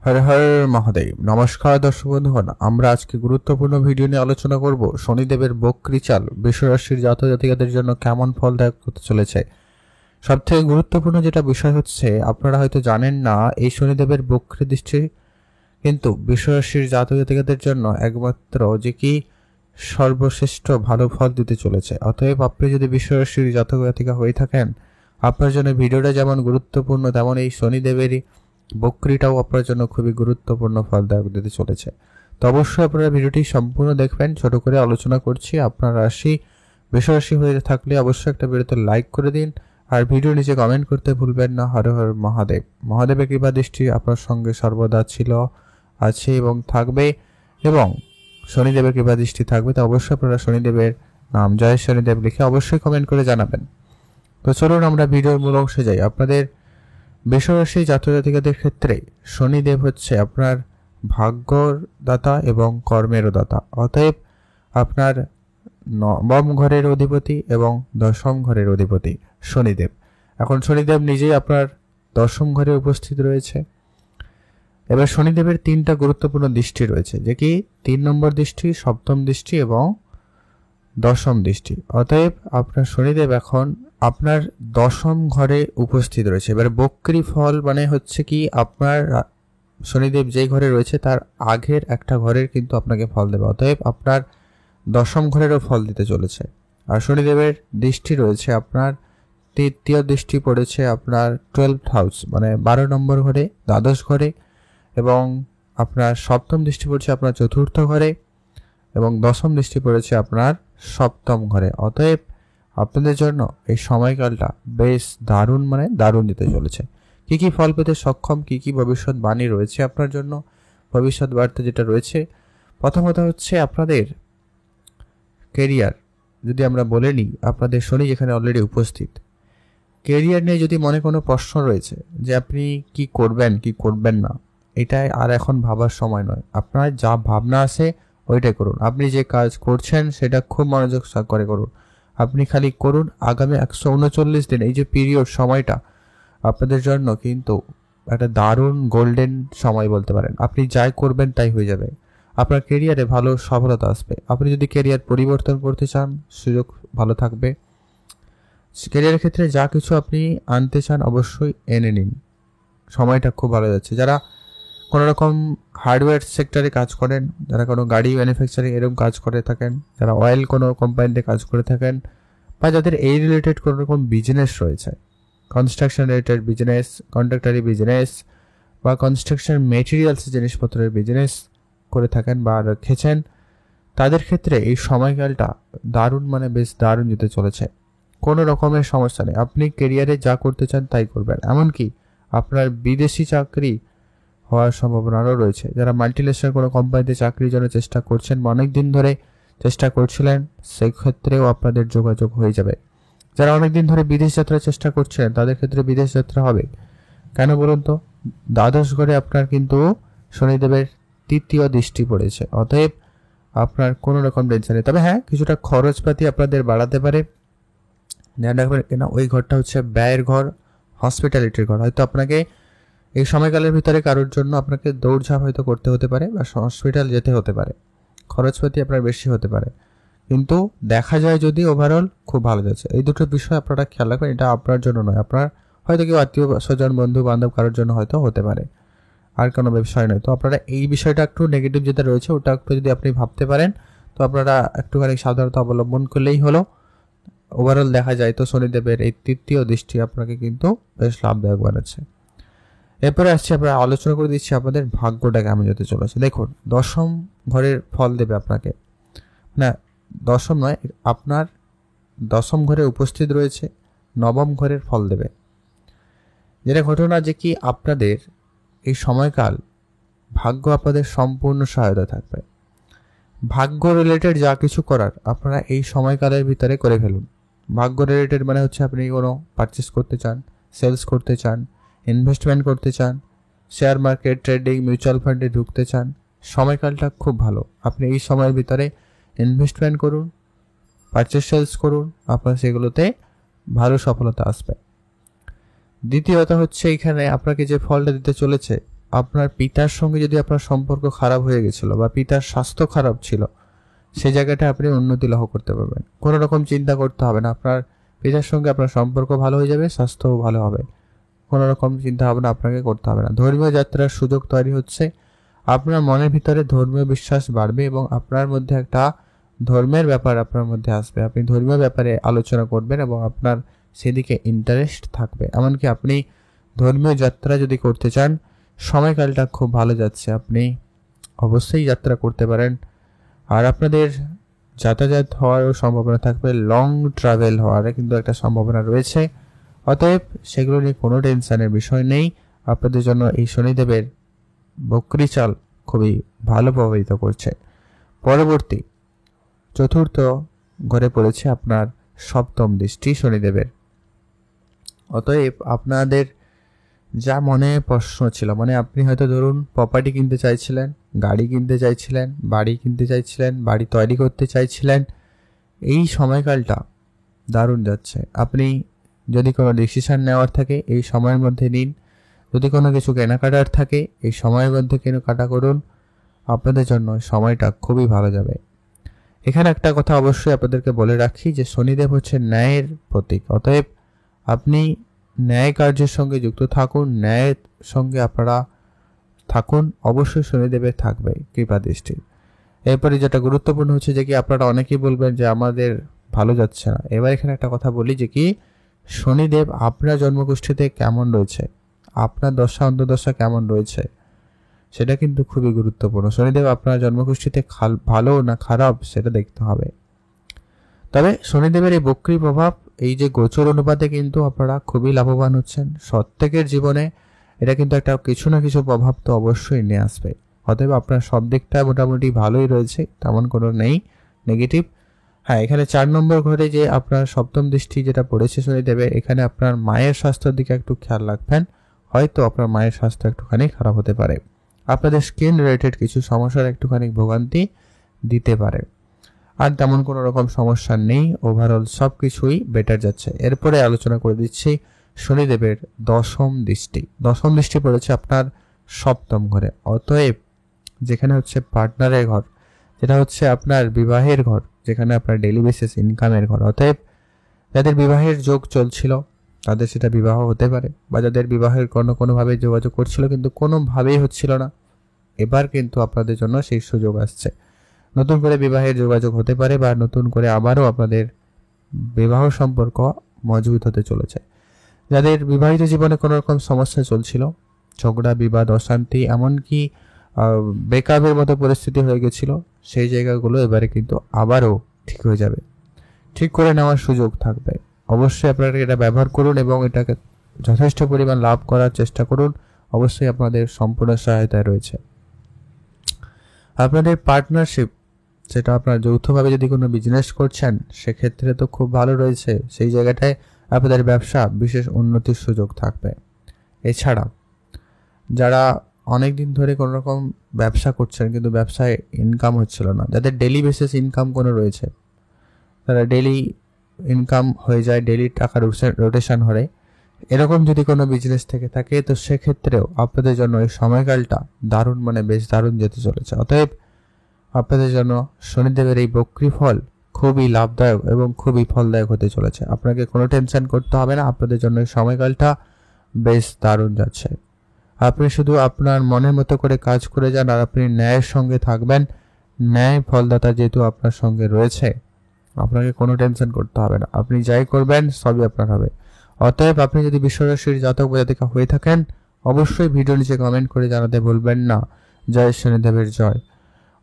হর হর মহাদেব। নমস্কার দর্শক বন্ধুগণ, আমরা আজকে গুরুত্বপূর্ণ ভিডিও নিয়ে আলোচনা করব শনিদেবের বক্রী চাল বিশ্বরাশির জাতক জাতিকাদের জন্য কেমন ফলদায়ক হতে চলেছে। সবথেকে গুরুত্বপূর্ণ যেটা বিষয় হচ্ছে, আপনারা হয়তো জানেন না, এই শনিদেবের বক্রী দৃষ্টি কিন্তু বিশ্বরাশির জাতক জাতিকাদের জন্য একমাত্র যে কি সর্বশ্রেষ্ঠ ভালো ফল দিতে চলেছে। অতএব আপনি যদি বিশ্বরাশির জাতক জাতিকা হয়ে থাকেন, আপনার জন্য ভিডিওটা যেমন গুরুত্বপূর্ণ, তেমন এই শনিদেবেরই বক্রীটাও আপনার জন্য খুবই গুরুত্বপূর্ণ ফলদায়ক দিতে চলেছে। তো অবশ্যই আপনারা ভিডিওটি সম্পূর্ণ দেখবেন। ছোট করে আলোচনা করছি। আপনার রাশি বৃষরাশি হয়ে থাকলে অবশ্যই একটা ভিডিওতে লাইক করে দিন, আর ভিডিও নিচে কমেন্ট করতে ভুলবেন না। হর হর মহাদেব। মহাদেবের কৃপা দৃষ্টি আপনার সঙ্গে সর্বদা ছিল, আছে এবং থাকবে, এবং শনিদেবের কৃপা দৃষ্টি থাকবে। তো অবশ্যই আপনারা শনিদেবের নাম জয় শনিদেব লিখে অবশ্যই কমেন্ট করে জানাবেন। তো চলুন আমরা ভিডিওর মূল অংশে যাই। আপনাদের বৃষরাশি জাতক জাতিকাদের ক্ষেত্রে শনিদেব হচ্ছে আপনার ভাগ্যর দাতা এবং কর্মেরও দাতা। অতএব আপনার নবম ঘরের অধিপতি এবং দশম ঘরের অধিপতি শনিদেব। এখন শনিদেব নিজেই আপনার দশম ঘরে উপস্থিত রয়েছে। এবার শনিদেবের তিনটা গুরুত্বপূর্ণ দৃষ্টি রয়েছে, যে কি 3 নম্বর দৃষ্টি, সপ্তম দৃষ্টি এবং দশম দৃষ্টি। অতএব আপনার শনিদেব এখন আপনার দশম ঘরে উপস্থিত রয়েছে। এবার বক্রী ফল মানে হচ্ছে কি, আপনার শনিদেব যেই ঘরে রয়েছে তার আগের একটা ঘরের কিন্তু আপনাকে ফল দেবে। অতএব আপনার দশম ঘরেরও ফল দিতে চলেছে। আর শনিদেবের দৃষ্টি রয়েছে আপনার তৃতীয় দৃষ্টি পড়েছে আপনার 12th হাউস মানে 12 নম্বর ঘরে, দ্বাদশ ঘরে, এবং আপনার সপ্তম দৃষ্টি পড়ছে আপনার চতুর্থ ঘরে, এবং দশম দৃষ্টি পড়েছে আপনার সপ্তম ঘরে। অতএব আপনাদের জন্য এই সময়কালটা বেশ দারুণ মানে দারুণ দিতে চলেছে। কি কি ফল পেতে সক্ষম, কি কি ভবিষ্যৎবাণী রয়েছে আপনার জন্য, ভবিষ্যৎ বার্তা যেটা রয়েছে, প্রথমত হচ্ছে আপনাদের কেরিয়ার। যদি আমরা বলে নিই, আপনাদের শনি যেখানে অলরেডি উপস্থিত, কেরিয়ার নিয়ে যদি মনে কোনো প্রশ্ন রয়েছে যে আপনি কি করবেন কি করবেন না, এটাই আর এখন ভাবার সময় নয়। আপনার যা ভাবনা আছে ওইটাই করুন। আপনি যে কাজ করছেন সেটা খুব মনোযোগ সহকারে করুন। আপনি খালি করুন। আগামী 139 দিন এই যে পিরিয়ড, সময়টা আপনাদের জন্য কিন্তু একটা দারুণ গোল্ডেন সময় বলতে পারেন। আপনি যাই করবেন তাই হয়ে যাবে। আপনার কেরিয়ারে ভালো সফলতা আসবে। আপনি যদি কেরিয়ার পরিবর্তন করতে চান, সুযোগ ভালো থাকবে। কেরিয়ারের ক্ষেত্রে যা কিছু আপনি আনতে চান অবশ্যই এনে নিন। সময়টা খুব ভালো যাচ্ছে। যারা কোনো রকম হার্ডওয়্যার সেক্টরে কাজ করেন, যারা কোনো গাড়ি ম্যানুফ্যাকচারিং এরকম কাজ করে থাকেন, যারা অয়েল কোনো কোম্পানিতে কাজ করে থাকেন, বা যাদের এই রিলেটেড কোনো রকম বিজনেস রয়েছে, কনস্ট্রাকশন রিলেটেড বিজনেস, কন্ট্রাক্টারি বিজনেস, বা কনস্ট্রাকশন মেটেরিয়ালস জিনিসপত্রের বিজনেস করে থাকেন বা রেখেছেন, তাদের ক্ষেত্রে এই সময়কালটা দারুণ মানে বেশ দারুণ যেতে চলেছে। কোনো রকমের সমস্যা নেই। আপনি কেরিয়ারে যা করতে চান তাই করবেন। এমনকি আপনার বিদেশি চাকরি হওয়ার সম্ভাবনাও রয়েছে। যারা মাল্টিনেশনাল কোনো কোম্পানিতে চাকরির জন্য চেষ্টা করছেন বা অনেক দিন ধরে চেষ্টা করছিলেন, সেই ক্ষেত্রেও আপনাদের যোগাযোগ হয়ে যাবে। যারা অনেক দিন ধরে বিদেশ যাত্রার চেষ্টা করছেন, তাদের ক্ষেত্রে বিদেশ যাত্রা হবে। কেন বলুন তো? দ্বাদশ ঘরে আপনার কিন্তু শনিদেবের তৃতীয় দৃষ্টি পড়েছে। অতএব আপনার কোনো রকম টেনশন নেই। তবে হ্যাঁ, কিছুটা খরচপাতি আপনাদের বাড়াতে পারে। ধ্যান রাখবেন কেন, ওই ঘরটা হচ্ছে ব্যয়ের ঘর, হসপিটালিটির ঘর। হয়তো আপনাকে এই সময়কালের ভিতরে কারোর জন্য আপনাকে দৌড়ঝাঁপ হয়তো করতে হতে পারে, বা হসপিটাল যেতে হতে পারে। খরচপাতি আপনার বেশি হতে পারে, কিন্তু দেখা যায় যদি ওভারঅল খুব ভালো যাচ্ছে। এই দুটো বিষয় আপনারা খেয়াল রাখবেন। এটা আপনার জন্য নয়, আপনার হয়তো কেউ আত্মীয় স্বজন, বন্ধু বান্ধব কারোর জন্য হয়তো হতে পারে, আর কোনো বিষয় নয়। তো আপনারা এই বিষয়টা একটু নেগেটিভ যেটা রয়েছে ওটা একটু যদি আপনি ভাবতে পারেন, তো আপনারা একটুখানি সাবধানতা অবলম্বন করলেই হলো। ওভারঅল দেখা যায় তো শনিদেবের এই তৃতীয় দৃষ্টি আপনাকে কিন্তু বেশ লাভদায়ক বানাচ্ছে। এরপরে আসছি, আমরা আলোচনা করে দিচ্ছি আপনাদের ভাগ্যটা কেমন যেতে চলেছে। দেখুন, দশম ঘরের ফল দেবে আপনাকে, না দশম নয়, আপনার দশম ঘরে উপস্থিত রয়েছে, নবম ঘরের ফল দেবে। যেটা ঘটনা যে কি, আপনাদের এই সময়কাল ভাগ্য আপনাদের সম্পূর্ণ সহায়তা থাকবে। ভাগ্য রিলেটেড যা কিছু করার আপনারা এই সময়কালের ভিতরে করে ফেলুন। ভাগ্য রিলেটেড মানে হচ্ছে আপনি কোনো পারচেস করতে চান, সেলস করতে চান, ইনভেস্টমেন্ট করতে চান, শেয়ার মার্কেট, ট্রেডিং, মিউচুয়াল ফান্ডে ঢুকতে চান, সময়কালটা খুব ভালো। আপনি এই সময়ের ভিতরে ইনভেস্টমেন্ট করুন, পারচেস সেলস করুন, আপনার সেগুলোতে ভালো সফলতা আসবে। দ্বিতীয়ত হচ্ছে, এখানে আপনাকে যে ফলটা দিতে চলেছে আপনার পিতার সঙ্গে যদি আপনার সম্পর্ক খারাপ হয়ে গেছিল বা পিতার স্বাস্থ্য খারাপ ছিল, সেই জায়গাটা আপনি উন্নতি লাভ করতে পারবেন। কোনো রকম চিন্তা করতে হবে না, আপনার পিতার সঙ্গে আপনার সম্পর্ক ভালো হয়ে যাবে, স্বাস্থ্যও ভালো হবে। কোনো রকম চিন্তা ভাবনা আপনাকে করতে হবে না। ধর্মীয় যাত্রার সুযোগ তৈরি হচ্ছে, আপনার মনের ভিতরে ধর্মীয় বিশ্বাস বাড়বে এবং আপনার মধ্যে একটা ধর্মের ব্যাপার আপনার মধ্যে আসবে। আপনি ধর্মীয় ব্যাপারে আলোচনা করবেন এবং আপনার সেদিকে ইন্টারেস্ট থাকবে। এমনকি আপনি ধর্মীয় যাত্রা যদি করতে চান, সময়কালটা খুব ভালো যাচ্ছে, আপনি অবশ্যই যাত্রা করতে পারেন। আর আপনাদের যাতায়াত হওয়ারও সম্ভাবনা থাকবে, লং ট্রাভেল হওয়ার কিন্তু একটা সম্ভাবনা রয়েছে। অতএব সেগুলো নিয়ে কোনো টেনশনের বিষয় নেই। আপনাদের জন্য এই শনিদেবের বকরি চাল খুবই ভালো প্রভাবিত করছে। পরবর্তী চতুর্থ ঘরে পড়েছে আপনার সপ্তম দৃষ্টি শনিদেবের। অতএব আপনাদের যা মনে প্রশ্ন ছিল, মানে আপনি হয়তো ধরুন প্রপার্টি কিনতে চাইছিলেন, গাড়ি কিনতে চাইছিলেন, বাড়ি কিনতে চাইছিলেন, বাড়ি তৈরি করতে চাইছিলেন, এই সময়কালটা দারুণ যাচ্ছে। আপনি যদি কোনো ডিসিশন নেওয়ার থাকে এই সময়ের মধ্যে নিন, যদি কোনো কিছু কেনাকাটার থাকে এই সময়ের মধ্যে কেনাকাটা করুন, আপনাদের জন্য সময়টা খুবই ভালো যাবে। এখানে একটা কথা অবশ্যই আপনাদেরকে বলে রাখি যে শনিদেব হচ্ছে ন্যায়ের প্রতীক। অতএব আপনি ন্যায় কার্যের সঙ্গে যুক্ত থাকুন, ন্যায়ের সঙ্গে আপনারা থাকুন, অবশ্যই শনিদেবের থাকবে কৃপা দৃষ্টি। এরপরে যেটা গুরুত্বপূর্ণ হচ্ছে যে কি আপনারা অনেকেই বলবেন যে আমাদের ভালো যাচ্ছে না। এবার এখানে একটা কথা বলি যে কি শনিদেব আপনার জন্মকুষ্ঠিতে কেমন রয়েছে, আপনার দশা অন্তর্দশা কেমন রয়েছে, সেটা কিন্তু খুবই গুরুত্বপূর্ণ। শনিদেব আপনার জন্মকুষ্ঠিতে ভালো না খারাপ সেটা দেখতে হবে। তবে শনিদেবের এই বক্রী প্রভাব, এই যে গোচর অনুপাতে কিন্তু আপনারা খুবই লাভবান হচ্ছেন। প্রত্যেকের জীবনে এটা কিন্তু একটা কিছু না কিছু প্রভাব তো অবশ্যই নিয়ে আসবে। অতএব আপনার সব দিকটা মোটামুটি ভালোই রয়েছে, তেমন কোনো নেই নেগেটিভ। হ্যাঁ, এখানে 4 নম্বর ঘরে যে আপনার সপ্তম দৃষ্টি যেটা পড়েছে শনিদেবের, এখানে আপনার মায়ের স্বাস্থ্যের দিকে একটু খেয়াল রাখবেন। হয়তো আপনার মায়ের স্বাস্থ্য একটুখানি খারাপ হতে পারে, আপনাদের স্কিন রিলেটেড কিছু সমস্যার একটুখানি ভোগান্তি দিতে পারে। আর তেমন কোনো রকম সমস্যা নেই, ওভারঅল সব কিছুই বেটার যাচ্ছে। এরপরে আলোচনা করে দিচ্ছি শনিদেবের দশম দৃষ্টি। দশম দৃষ্টি পড়েছে আপনার সপ্তম ঘরে। অতএব যেখানে হচ্ছে পার্টনারের ঘর, যেটা হচ্ছে আপনার বিবাহের ঘর, যেখানে আপনার ডেইলি বেসিস ইনকামের ঘর। অতএব যাদের বিবাহের যোগ চলছিল তাদের সেটা বিবাহ হতে পারে, বা যাদের বিবাহের কোনোভাবে যোগাযোগ করছিল কিন্তু কোনোভাবেই হচ্ছিল না, এবার কিন্তু আপনাদের জন্য সেই সুযোগ আসছে। নতুন করে বিবাহের যোগাযোগ হতে পারে বা নতুন করে আবারও আপনাদের বিবাহ সম্পর্ক মজবুত হতে চলেছে। যাদের বিবাহিত জীবনে কোনো রকম সমস্যা চলছিল, ঝগড়া বিবাদ অশান্তি এমনকি ব্রেকআপের মতো পরিস্থিতি হয়ে গেছিল, সেই জায়গাগুলো এবারে কিন্তু আবারও ঠিক হয়ে যাবে, ঠিক করে নেওয়ার সুযোগ থাকবে। অবশ্যই আপনারা এটা ব্যবহার করুন এবং এটাকে যথেষ্ট পরিমাণ লাভ করার চেষ্টা করুন। অবশ্যই আপনাদের সম্পূর্ণ সহায়তায় রয়েছে। আপনাদের পার্টনারশিপ, সেটা আপনার যৌথভাবে যদি কোনো বিজনেস করছেন সেক্ষেত্রে তো খুব ভালো রয়েছে, সেই জায়গাটায় আপনাদের ব্যবসা বিশেষ উন্নতির সুযোগ থাকবে। এছাড়া যারা অনেক দিন ধরে কোনো রকম ব্যবসা করছেন কিন্তু ব্যবসায় ইনকাম হচ্ছিল না, যাদের ডেলি বেসিস ইনকাম কোনো রয়েছে, তারা ডেলি ইনকাম হয়ে যায়, ডেলি টাকা রোটেশন হয়, এরকম যদি কোনো বিজনেস থেকে থাকে তো সেক্ষেত্রেও আপনাদের জন্য এই সময়কালটা দারুণ, মানে বেশ দারুণ যেতে চলেছে। অতএব আপনাদের জন্য শনিদেবের এই বক্রী ফল খুবই লাভদায়ক এবং খুবই ফলদায়ক হতে চলেছে। আপনাকে কোনো টেনশন করতে হবে না, আপনাদের জন্য এই সময়কালটা বেশ দারুণ যাচ্ছে। আপনি শুধু আপনার মনের মতো করে কাজ করে যান আর আপনি ন্যায়ের সঙ্গে থাকবেন। ন্যায় ফলদাতা যেহেতু আপনার সঙ্গে রয়েছে, আপনাকে কোনো টেনশন করতে হবে না, আপনি যাই করবেন সবই আপনার হবে। অতএব আপনি যদি বিশ্বরাশির জাতক বা জাতিকা হয়ে থাকেন, অবশ্যই ভিডিও নিচে কমেন্ট করে জানাতে ভুলবেন না জয় শনিদেবের জয়।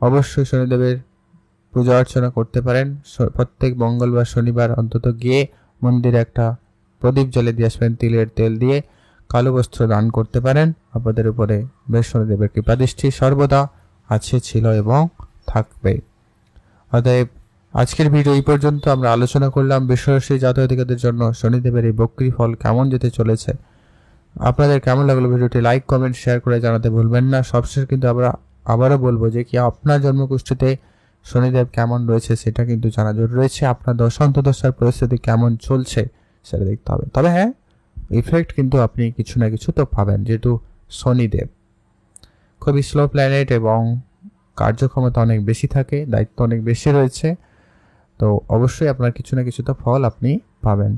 অবশ্যই শনিদেবের পূজা অর্চনা করতে পারেন। প্রত্যেক মঙ্গলবার শনিবার অন্তত গিয়ে মন্দিরে একটা প্রদীপ জ্বলে দিয়ে আসবেন, তিলের তেল দিয়ে কালো বস্ত্র দান করতে পারেন। আপনাদের উপরে বেশ শনিদেবের কৃপাদৃষ্টি সর্বদা আছে, ছিল এবং থাকবে। অতএব আজকের ভিডিও এই পর্যন্ত। আমরা আলোচনা করলাম বিশ্বরাশির জাতক জাতিকাদের জন্য শনিদেবের এই বক্রী ফল কেমন যেতে চলেছে। আপনাদের কেমন লাগলো ভিডিওটি লাইক কমেন্ট শেয়ার করে জানাতে ভুলবেন না। সবশেষে কিন্তু আমরা আবারও বলবো যে কি আপনার জন্মকুষ্ঠিতে শনিদেব কেমন রয়েছে সেটা কিন্তু জানা জরুরি রয়েছে। আপনার দশান্তদশার পরিস্থিতি কেমন চলছে সেটা দেখতে হবে। তবে হ্যাঁ, ইফেক্ট কিন্তু আপনি কিছু না কিছু তো পাবেন, যেহেতু শনিদেব। খুবই স্লো প্ল্যানেট এবং কার্যক্ষমতা অনেক বেশি থাকে, দায়িত্ব অনেক বেশি রয়েছে। তো অবশ্যই আপনার কিছু না কিছু তো ফল আপনি পাবেন।